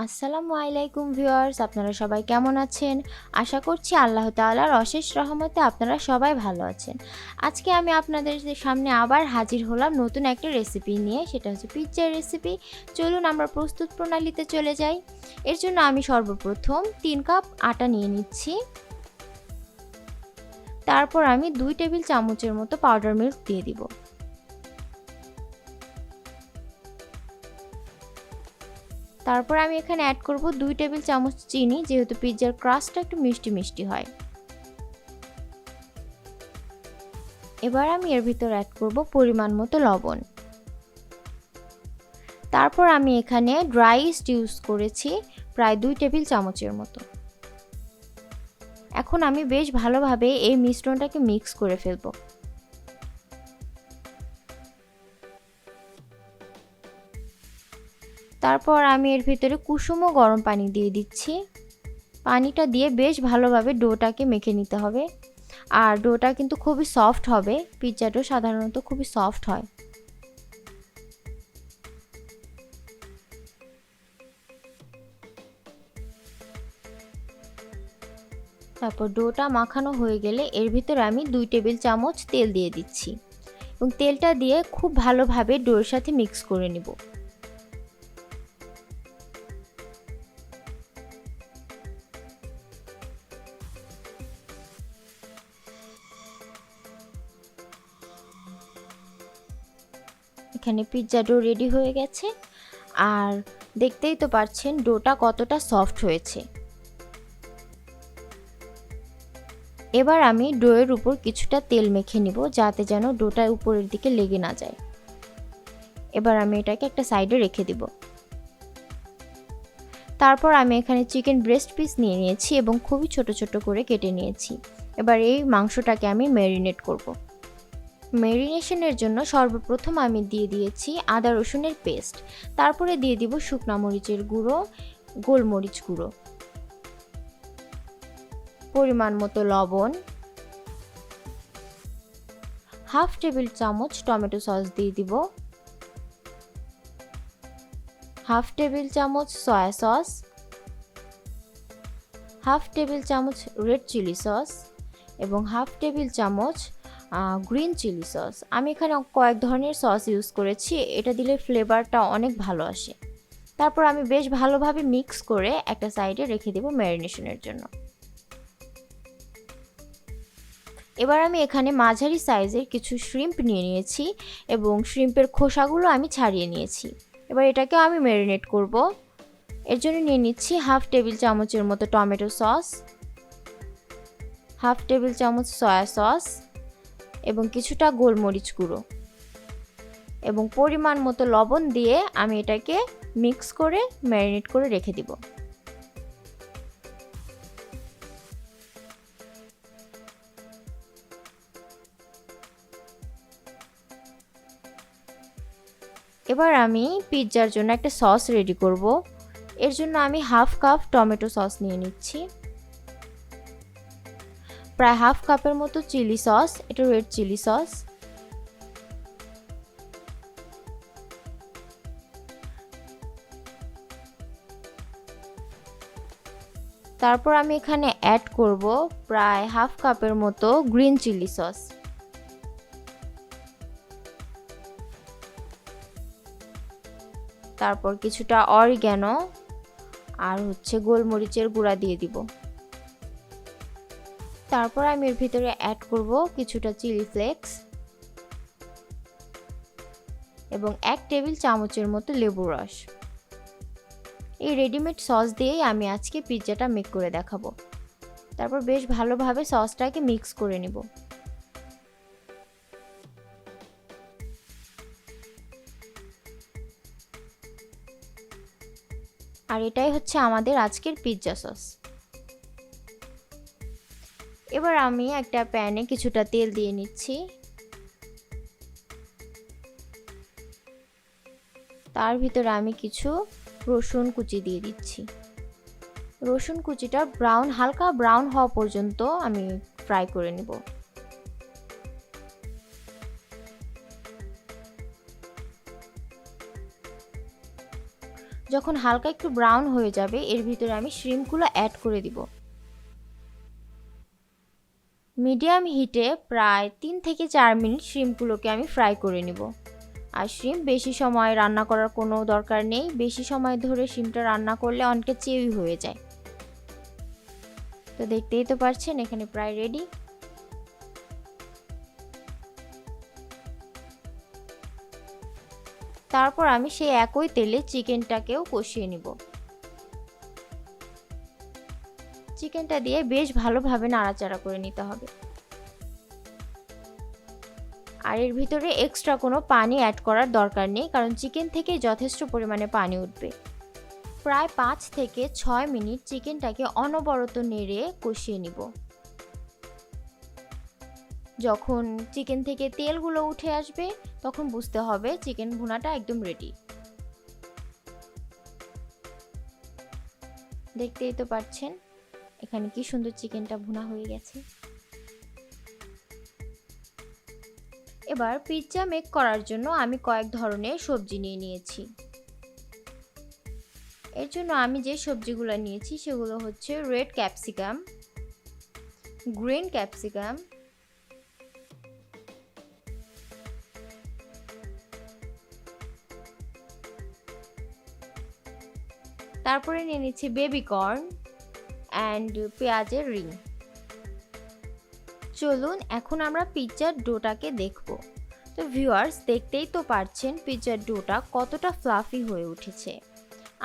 আসসালামু আলাইকুম ভিউয়ার্স, আপনারা সবাই কেমন আছেন? আশা করছি আল্লাহ তাআলার অশেষ রহমতে আপনারা সবাই ভালো আছেন। আজকে আমি আপনাদের সামনে আবার হাজির হলাম নতুন একটা রেসিপি নিয়ে, সেটা হচ্ছে পিৎজার রেসিপি। চলুন আমরা প্রস্তুত প্রণালীতে চলে যাই। এর জন্য আমি সর্বপ্রথম 3 কাপ আটা নিয়ে নিচ্ছি। তারপর আমি 2 টেবিল চামচের মতো পাউডার মিল্ক দিয়ে দিব। তারপর আমি এখানে অ্যাড করব 2 টেবিল চামচ চিনি, যেহেতু পিৎজার ক্রাস্টটা একটু মিষ্টি মিষ্টি হয়। এবার আমি এর ভিতর অ্যাড করব পরিমাণ মতো লবণ। তারপর আমি এখানে ড্রাই ইস্ট ইউজ করেছি প্রায় 2 টেবিল চামচের মতো। এখন আমি বেশ ভালোভাবে এই মিশ্রণটাকে মিক্স করে ফেলব। তারপর আমি এর ভিতরে কুসুম গরম পানি দিয়ে দিচ্ছি। পানিটা দিয়ে বেশ ভালোভাবে ডোটাকে মেখে নিতে হবে। আর ডোটা কিন্তু খুবই সফট হবে, পিৎজা ডো সাধারণত খুবই সফট হয়। তারপর ডোটা মাখানো হয়ে গেলে এর ভিতরে আমি 2 টেবিল চামচ তেল দিয়ে দিচ্ছি এবং তেলটা দিয়ে খুব ভালোভাবে ডোর সাথে মিক্স করে নিব। এখানে পিৎজা ডো রেডি হয়ে গেছে, আর দেখতেই তো পাচ্ছেন ডোটা কতটা সফট হয়েছে। এবার আমি ডোয়ের উপর কিছুটা তেল মেখে নিব, যাতে যেন ডোটা উপরের দিকে লেগে না যায়। এবার আমি এটাকে একটা সাইডে রেখে দিব। তারপর আমি এখানে চিকেন ব্রেস্ট পিস নিয়ে নিয়েছি এবং খুবই ছোট ছোট করে কেটে নিয়েছি। এবার এই মাংসটাকে আমি ম্যারিনেট করব। ম্যারিনেশনের জন্য সর্বপ্রথম আমি দিয়ে দিয়েছি আদা রসুনের পেস্ট। তারপরে দিয়ে দিব শুকনো মরিচের গুঁড়ো, গোলমরিচ গুঁড়ো, পরিমাণ মতো লবণ, হাফ টেবিল চামচ টমেটো সস দিয়ে দিব, হাফ টেবিল চামচ সয়া সস, হাফ টেবিল চামচ রেড চিলি সস এবং হাফ টেবিল চামচ গ্রিন চিলি সস। আমি এখানে কয়েক ধরনের সস ইউজ করেছি, এটা দিলে ফ্লেভারটা অনেক ভালো আসে। তারপর আমি বেশ ভালোভাবে মিক্স করে একটা সাইডে রেখে দেব ম্যারিনেশনের জন্য। এবার আমি এখানে মাঝারি সাইজের কিছু শ্রিম্প নিয়ে নিয়েছি এবং শ্রিম্পের খোসাগুলো আমি ছাড়িয়ে নিয়েছি। এবার এটাকে আমি ম্যারিনেট করব। এর জন্য নিয়ে নিচ্ছি হাফ টেবিল চামচের মতো টমেটো সস, হাফ টেবিল চামচ সয়া সস এবং কিছুটা গোলমরিচ গুঁড়ো এবং পরিমাণ মতো লবণ দিয়ে আমি এটাকে মিক্স করে ম্যারিনেট করে রেখে দিব। এবার আমি পিৎজার জন্য একটা সস রেডি করব। এর জন্য আমি হাফ কাপ টমেটো সস নিয়ে নিচ্ছি, প্রায় হাফ কাপের মতো চিলি সস, এটা রেড চিলি সস, তারপর আমি এখানে অ্যাড করব প্রায় হাফ কাপের মতো গ্রিন চিলি সস, তারপর কিছুটা অরিগ্যানো আর গোলমরিচের গুঁড়া দিয়ে দিব। তারপর আমি এর ভিতরে অ্যাড করব কিছুটা চিলি ফ্লেক্স এবং 1 টেবিল চামচের মতো লেবুর রস। এই রেডিমেড সস দিয়েই আমি আজকে পিৎজাটা মেক করে দেখাবো। তারপর বেশ ভালোভাবে সসটাকে মিক্স করে নিব। আর এটাই হচ্ছে আমাদের আজকের পিৎজা সস। এবার আমি একটা প্যানে কিছুটা তেল দিয়ে নিচ্ছি। তার ভিতরে আমি কিছু রসুন কুচি দিয়ে দিচ্ছি। রসুন কুচিটা হালকা ব্রাউন হওয়া পর্যন্ত আমি ফ্রাই করে নেব। যখন হালকা একটু ব্রাউন হয়ে যাবে এর ভিতরে আমি শ্রিম্পগুলো অ্যাড করে দিব। মিডিয়াম হিটে প্রায় 3 থেকে 4 মিনিট শ্রিম্পগুলোকে আমি ফ্রাই করে নিব। আর শ্রিম্প বেশি সময় রান্না করার কোনো দরকার নেই, বেশি সময় ধরে শ্রিম্পটা রান্না করলে অনেকটা চেউই হয়ে যায়। তো দেখতেই তো পাচ্ছেন এখানে প্রায় রেডি। তারপর আমি সেই একই তেলে চিকেনটাকেও কষিয়ে নিব। চিকেনটা দিয়ে বেশ ভালোভাবে নাড়াচাড়া করে নিতে হবে। আর এর ভিতরে এক্সট্রা কোনো পানি অ্যাড করার দরকার নেই, কারণ চিকেন থেকে যথেষ্ট পরিমাণে পানি উঠবে। প্রায় 5 থেকে 6 মিনিট চিকেনটাকে অনবরত নেড়ে কষিয়ে নিব। যখন চিকেন থেকে তেলগুলো উঠে আসবে তখন বুঝতে হবে চিকেন ভুনাটা একদম রেডি। দেখতেই তো পাচ্ছেন এখানে কি সুন্দর চিকেনটা ভুনা হয়ে গেছে। এবার পিৎজা মেক করার জন্য আমি কয়েক ধরনের সবজি নিয়ে নিয়েছি। এর জন্য আমি যে সবজিগুলো নিয়েছি সেগুলো হচ্ছে রেড ক্যাপসিকাম, গ্রিন ক্যাপসিকাম, তারপরে নিয়ে নিচ্ছি বেবি কর্ন অ্যান্ড পেঁয়াজের রিং। চলুন এখন আমরা পিৎজার ডোটাকে দেখব। তো ভিউয়ার্স দেখতেই তো পারছেন পিৎজার ডোটা কতটা ফ্লাফি হয়ে উঠেছে।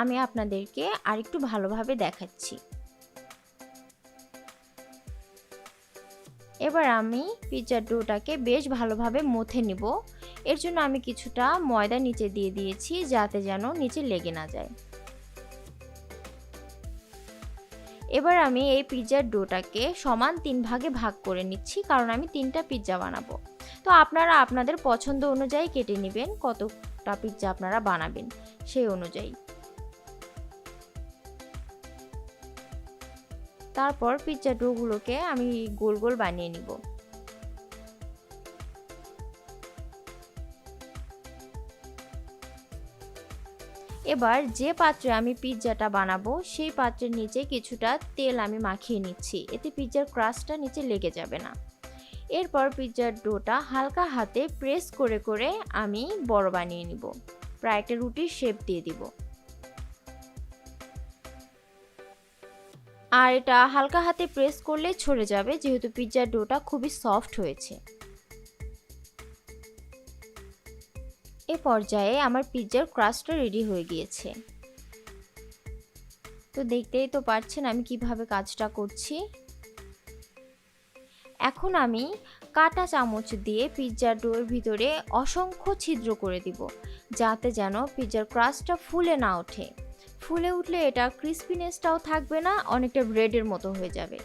আমি আপনাদেরকে আরেকটু ভালোভাবে দেখাচ্ছি। এবার আমি পিৎজার ডোটাকে বেশ ভালোভাবে মথে নিব। এর জন্য আমি কিছুটা ময়দা নিচে দিয়ে দিয়েছি যাতে যেন নিচে লেগে না যায়। এবার আমি এই পিৎজার ডোটাকে সমান 3 ভাগে ভাগ করে নিচ্ছি, কারণ আমি 3টা পিৎজা বানাবো। তো আপনারা আপনাদের পছন্দ অনুযায়ী কেটে নেবেন কতটা পিৎজা আপনারা বানাবেন সেই অনুযায়ী। তারপর পিৎজা ডোগুলোকে আমি গোল গোল বানিয়ে নিব। এবার যে পাত্রে আমি পিৎজাটা বানাবো সেই পাত্রের নিচে কিছুটা তেল আমি মাখিয়ে নিচ্ছি, এতে পিৎজার ক্রাস্টটা নিচে লেগে যাবে না। এরপর পিৎজার ডোটা হালকা হাতে প্রেস করে করে আমি বড় বানিয়ে নিব, প্রায় একটা রুটির শেপ দিয়ে দিব। আর এটা হালকা হাতে প্রেস করলে ছড়ে যাবে, যেহেতু পিৎজার ডোটা খুবই সফট হয়েছে। এ পর্যায়ে আমার পিৎজার ক্রাস্টটা রেডি হয়ে গিয়েছে। তো দেখতেই তো পাচ্ছেন আমি কিভাবে কাজটা করছি। এখন আমি কাঁটা চামচ দিয়ে পিৎজার ডোর ভিতরে অসংখ্য ছিদ্র করে দিব, যাতে যেন পিৎজার ক্রাস্টটা ফুলে না ওঠে। ফুলে উঠলে এটা ক্রিস্পিনেসটাও থাকবে না, অনেকটা ব্রেডের মতো হয়ে যাবে।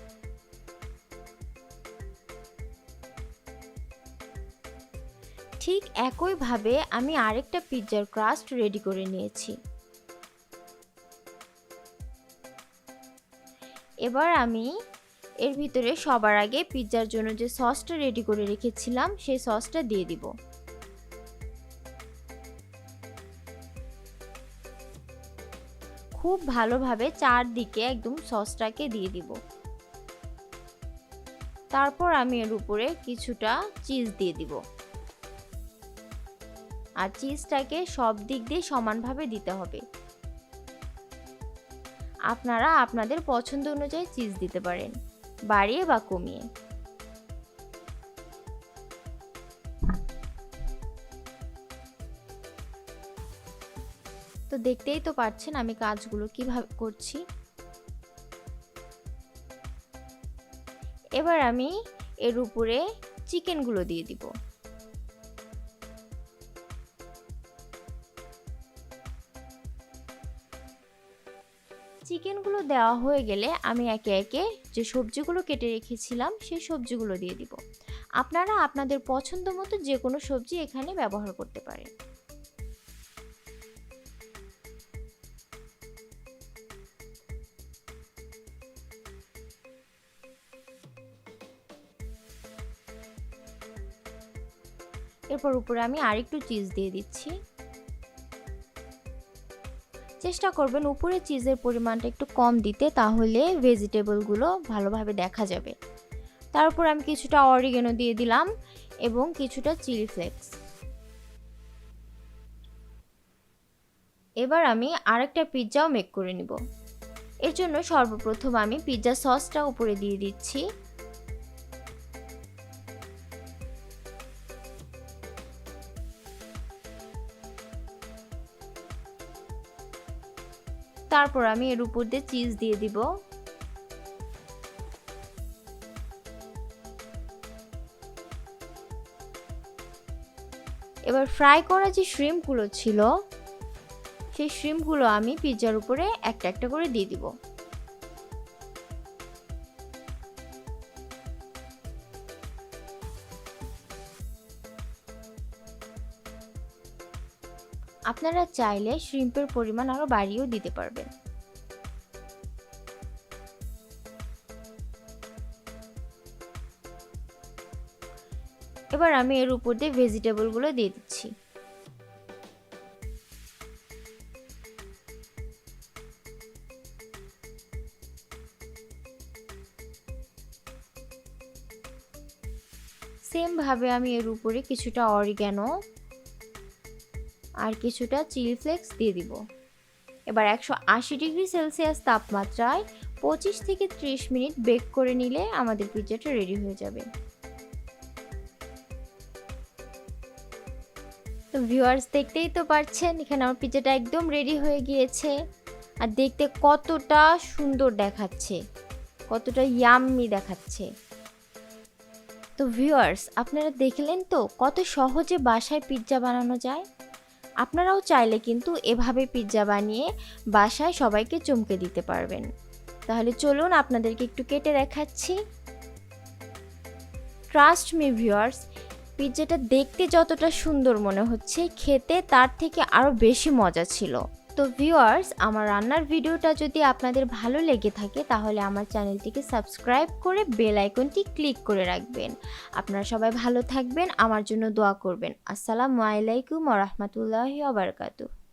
ঠিক একইভাবে আমি আরেকটা পিৎজার ক্রাস্ট রেডি করে নিয়েছি। এবার আমি এর ভিতরে সবার আগে পিৎজার জন্য যে সসটা রেডি করে রেখেছিলাম সেই সসটা দিয়ে দিব। খুব ভালোভাবে চারদিকে একদম সসটাকে দিয়ে দিব। তারপর আমি এর উপরে কিছুটা চিজ দিয়ে দিব। আর চিজটাকে সব দিক দিয়ে সমানভাবে দিতে হবে। আপনারা আপনাদের পছন্দ অনুযায়ী চিজ দিতে পারেন, বাড়িয়ে বা কমিয়ে। তো দেখতেই তো পাচ্ছেন আমি কাজগুলো কিভাবে করছি। এবার আমি এর উপরে চিকেনগুলো দিয়ে দিব। চিকেনগুলো দেওয়া হয়ে গেলে আমি একে একে যে সবজিগুলো কেটে রেখেছিলাম সেই সবজিগুলো দিয়ে দিব। আপনারা আপনাদের পছন্দ মতো যে কোনো সবজি এখানে ব্যবহার করতে পারেন। এরপর উপরে আমি আরেকটু চিজ দিয়ে দিচ্ছি। চেষ্টা করবেন উপরে চিজের পরিমাণটা একটু কম দিতে, তাহলে ভেজিটেবলগুলো ভালোভাবে দেখা যাবে। তারপর আমি কিছুটা অরিগানো দিয়ে দিলাম এবং কিছুটা চিলি ফ্লেক্স। এবার আমি আরেকটা পিৎজাও মেক করে নিব। এর জন্য সর্বপ্রথম আমি পিৎজা সসটা উপরে দিয়ে দিচ্ছি। তারপর আমি এর উপর দিয়ে চিজ দিয়ে দিব। এবার ফ্রাই করা যে শ্রিম্পগুলো ছিল সেই শ্রিম্পগুলো আমি পিৎজার উপরে একটা একটা করে দিয়ে দিব। আপনারা চাইলে শ্রিম্পের পরিমাণ আরো বাড়িয়েও দিতে পারবেন। এবার আমি এর উপর দিয়ে ভেজিটেবলগুলো দিয়ে দিচ্ছি। সেম ভাবে আমি এর উপরে কিছুটা অরিগানো আর কিছুটা চিলি ফ্লেক্স দিয়ে দিব। এবার 180 ডিগ্রি সেলসিয়াস তাপমাত্রায় 25 থেকে 30 মিনিট বেক করে নিলে আমাদের পিৎজাটা রেডি হয়ে যাবে। তো ভিউয়ার্স, দেখতেই তো পাচ্ছেন এখানে আমার পিৎজাটা একদম রেডি হয়ে গিয়েছে। আর দেখতে কতটা সুন্দর দেখাচ্ছে, কতটা ইয়াম্মি দেখাচ্ছে। তো ভিউয়ার্স, আপনারা দেখলেন তো কত সহজে বাসায় পিৎজা বানানো যায়। আপনারাও চাইলে কিন্তু এভাবে পিৎজা বানিয়ে বাসায় সবাইকে চমকে দিতে পারবেন। তাহলে চলুন আপনাদেরকে একটু কেটে দেখাচ্ছি। ট্রাস্ট মি ভিউয়ার্স, পিৎজাটা দেখতে যতটা সুন্দর মনে হচ্ছে, খেতে তার থেকে আরও বেশি মজা ছিল। তো ভিউয়ার্স, আমার রান্নার ভিডিওটা যদি আপনাদের ভালো লেগে থাকে তাহলে আমার চ্যানেলটিকে সাবস্ক্রাইব করে বেল আইকনটি ক্লিক করে রাখবেন। আপনারা সবাই ভালো থাকবেন, আমার জন্য দোয়া করবেন। আসসালামু আলাইকুম ওয়া রাহমাতুল্লাহি ওয়া বারাকাতুহু।